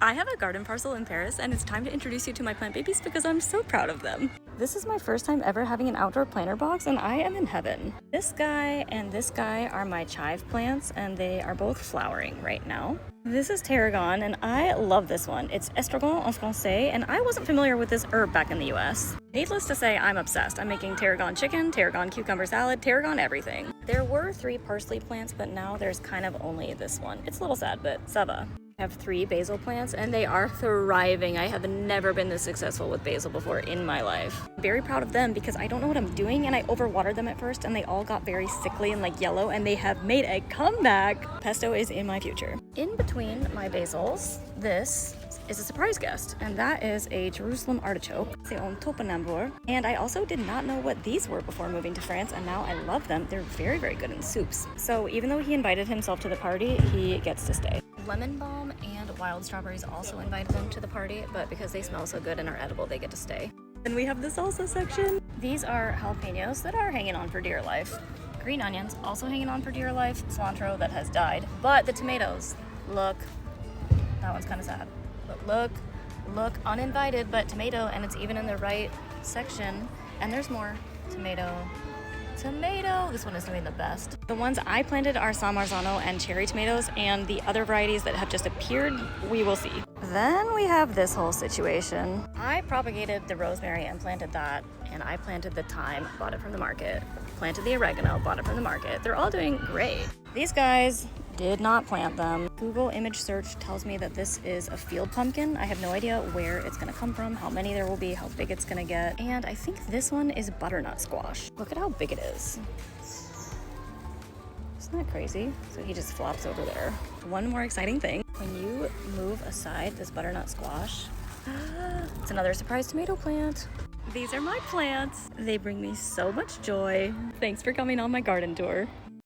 I have a garden parcel in Paris, and it's time to introduce you to my plant babies because I'm so proud of them. This is my first time ever having an outdoor planter box, and I am in heaven. This guy and this guy are my chive plants, and they are both flowering right now. This is tarragon, and I love this one. It's estragon en français, and I wasn't familiar with this herb back in the US. Needless to say, I'm obsessed. I'm making tarragon chicken, tarragon cucumber salad, tarragon everything. There were 3 parsley plants, but now there's kind of only this one. It's a little sad, but ça va. I have 3 basil plants and they are thriving. I have never been this successful with basil before in my life. I'm very proud of them because I don't know what I'm doing and I overwatered them at first and they all got very sickly and like yellow and they have made a comeback. Pesto is in my future. In between my basils, this is a surprise guest, and that is a Jerusalem artichoke. C'est un topinambour. And I also did not know what these were before moving to France, and now I love them. They're very, very good in soups. So even though he invited himself to the party, he gets to stay. Lemon balm and wild strawberries also invited them to the party, but because they smell so good and are edible, they get to stay. Then we have the salsa section. These are jalapenos that are hanging on for dear life. Green onions also hanging on for dear life. Cilantro that has died. But the tomatoes, look, that one's kind of sad. But look, uninvited, but tomato, and it's even in the right section. And there's more tomato. This one is doing the best. The ones I planted are San Marzano and cherry tomatoes, and the other varieties that have just appeared, we will see. Then we have this whole situation. I propagated the rosemary and planted that, and I planted the thyme, bought it from the market. Planted the oregano, bought it from the market. They're all doing great. These guys did not plant them. Google image search tells me that this is a field pumpkin. I have no idea where it's gonna come from, how many there will be, how big it's gonna get. And I think this one is butternut squash. Look at how big it is. Isn't that crazy? So he just flops over there. One more exciting thing. When you move aside this butternut squash, it's another surprise tomato plant. These are my plants. They bring me so much joy. Thanks for coming on my garden tour.